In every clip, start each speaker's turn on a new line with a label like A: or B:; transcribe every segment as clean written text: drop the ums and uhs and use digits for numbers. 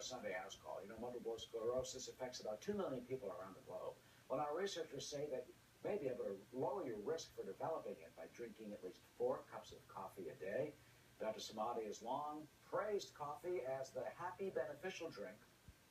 A: a Sunday house call. You know, multiple sclerosis affects about 2 million people around the globe. Well, our researchers say that you may be able to lower your risk for developing it by drinking at least 4 cups of coffee a day. Dr. Samadi has long praised coffee as the happy, beneficial drink.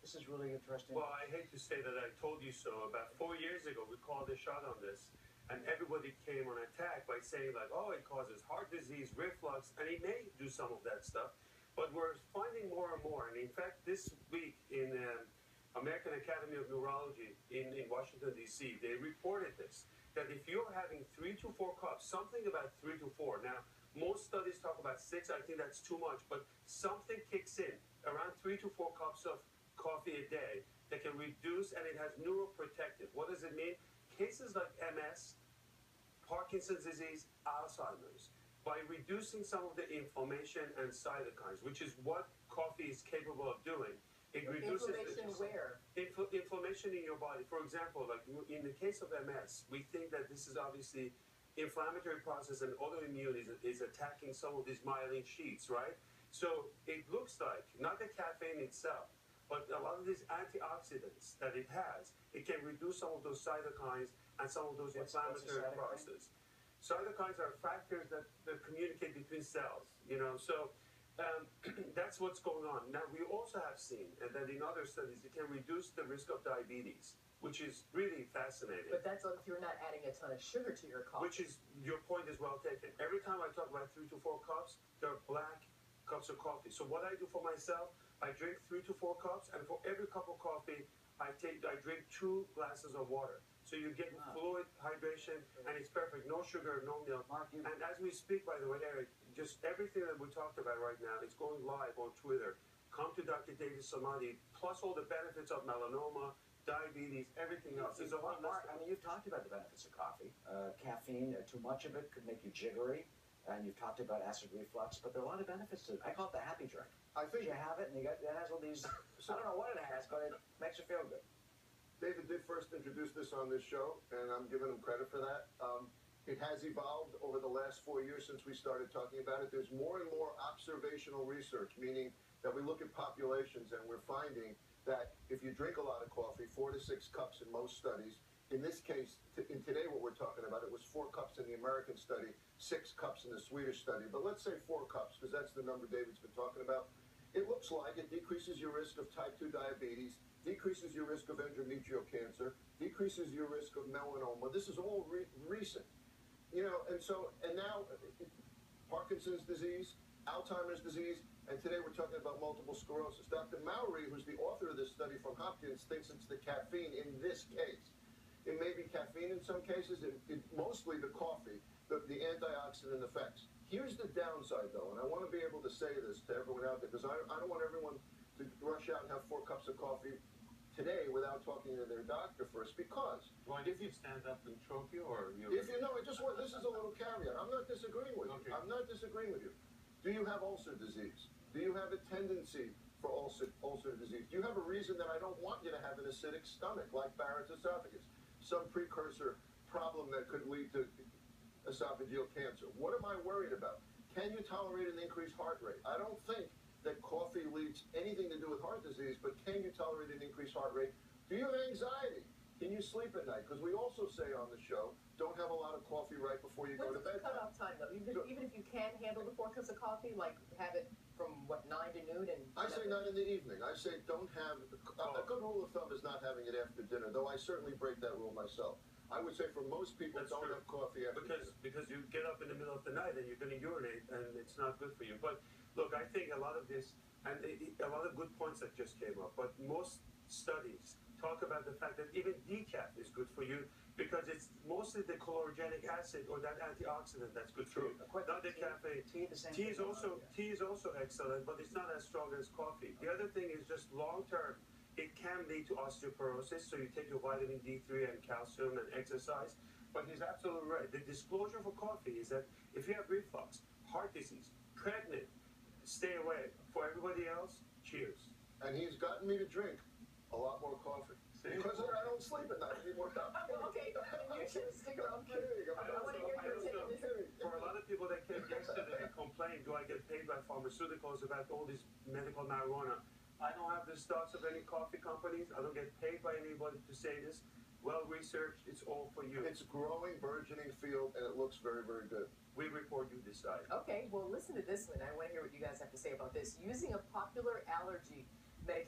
A: This is really interesting.
B: Well, I hate to say that I told you so. About 4 years ago, we called a shot on this, and everybody came on attack by saying, like, oh, it causes heart disease, reflux, and it may do some of that stuff. But we're finding more and more. And in fact, this week in American Academy of Neurology in Washington, D.C., they reported this, that if you're having 3 to 4 cups, something about 3 to 4. Now, most studies talk about 6. I think that's too much. But something kicks in around 3 to 4 cups of coffee a day that can reduce, and it has neuroprotective. What does it mean? Cases like MS, Parkinson's disease, Alzheimer's, by reducing some of the inflammation and cytokines, which is what coffee is capable of doing. It reduces
C: inflammation where?
B: Inflammation in your body. For example, like in the case of MS, we think that this is obviously inflammatory process, and autoimmune is attacking some of these myelin sheaths, right? So it looks like, not the caffeine itself, but a lot of these antioxidants that it has, it can reduce some of those cytokines and some of those inflammatory processes. Cytokines are factors that communicate between cells, you know, so that's what's going on. Now, we also have seen, and that in other studies, it can reduce the risk of diabetes, which is really fascinating.
C: But that's if you're not adding a ton of sugar to your coffee.
B: Which is, your point is well taken. Every time I talk about 3 to 4 cups, they're black cups of coffee. So what I do for myself, I drink 3 to 4 cups, and for every cup of coffee, I drink 2 glasses of water. So you get fluid hydration, and it's perfect. No sugar, no milk. And as we speak, by the way, Eric, just everything that we talked about right now is going live on Twitter. Come to Dr. David Samadi, plus all the benefits of melanoma, diabetes, everything else. There's a lot
A: Mark, I mean, you've talked about the benefits of coffee. Caffeine, too much of it could make you jittery. And you've talked about acid reflux, but there are a lot of benefits to it. I call it the happy drink. I think you have it, and it has all these, I don't know what it has, but it makes you feel good.
D: David did first introduce this on this show, and I'm giving him credit for that. It has evolved over the last 4 years since we started talking about it. There's more and more observational research, meaning that we look at populations, and we're finding that if you drink a lot of coffee, 4 to 6 cups in most studies, in this case, in today what we're talking about, it was 4 cups in the American study, 6 cups in the Swedish study, but let's say 4 cups, because that's the number David's been talking about. It looks like it decreases your risk of type 2 diabetes, decreases your risk of endometrial cancer, decreases your risk of melanoma. This is all recent. You know, and now Parkinson's disease, Alzheimer's disease, and today we're talking about multiple sclerosis. Dr. Mowry, who's the author of this study from Hopkins, thinks it's the caffeine in this case. It may be caffeine in some cases, mostly the coffee, the antioxidant effects. Here's the downside, though, and I want to be able to say this to everyone out there, because I don't want everyone to rush out and have 4 cups of coffee today without talking to their doctor first, because...
B: Well, if you stand up and choke you, or you...
D: If you know, this is a little caveat. I'm not disagreeing with you. I'm not disagreeing with you. Do you have ulcer disease? Do you have a tendency for ulcer disease? Do you have a reason that I don't want you to have an acidic stomach, like Barrett's esophagus? Some precursor problem that could lead to esophageal cancer. What am I worried about? Can you tolerate an increased heart rate? I don't think that coffee leads anything to do with heart disease, but can you tolerate an increased heart rate? Do you have anxiety? Can you sleep at night? Because we also say on the show, don't have a lot of coffee right before you go to bed.
C: What's the cutoff time, though? Even if you can handle the 4 cups of coffee, like have it from, what, 9 to noon? And
D: I say not in the evening. I say don't have... A good rule of thumb is not having it after dinner, though I certainly break that rule myself. I would say for most people, don't have coffee after dinner.
B: Because you get up in the middle of the night and you're going to urinate, and it's not good for you. But look, I think a lot of this, and a lot of good points that just came up, but most studies talk about the fact that even decaf is good for you, because it's mostly the chlorogenic acid or that antioxidant that's good for you, not the caffeine. Tea is also excellent, but it's not as strong as coffee. The other thing is just long term, it can lead to osteoporosis, so you take your vitamin D3 and calcium and exercise. But he's absolutely right. The disclosure for coffee is that if you have reflux, heart disease, pregnant, stay away. For everybody else, cheers.
D: And he's gotten me to drink a lot more coffee. Because I don't sleep at night anymore.
C: Okay, you should stick around.
D: For
B: a lot of people that came yesterday and complained, do I get paid by pharmaceuticals about all this medical marijuana? I don't have the stocks of any coffee companies. I don't get paid by anybody to say this. Well researched, it's all for you.
D: It's a growing, burgeoning field, and it looks very, very good.
B: We report, you decide.
C: Okay, well, listen to this one. I want to hear what you guys have to say about this. Using a popular allergy medication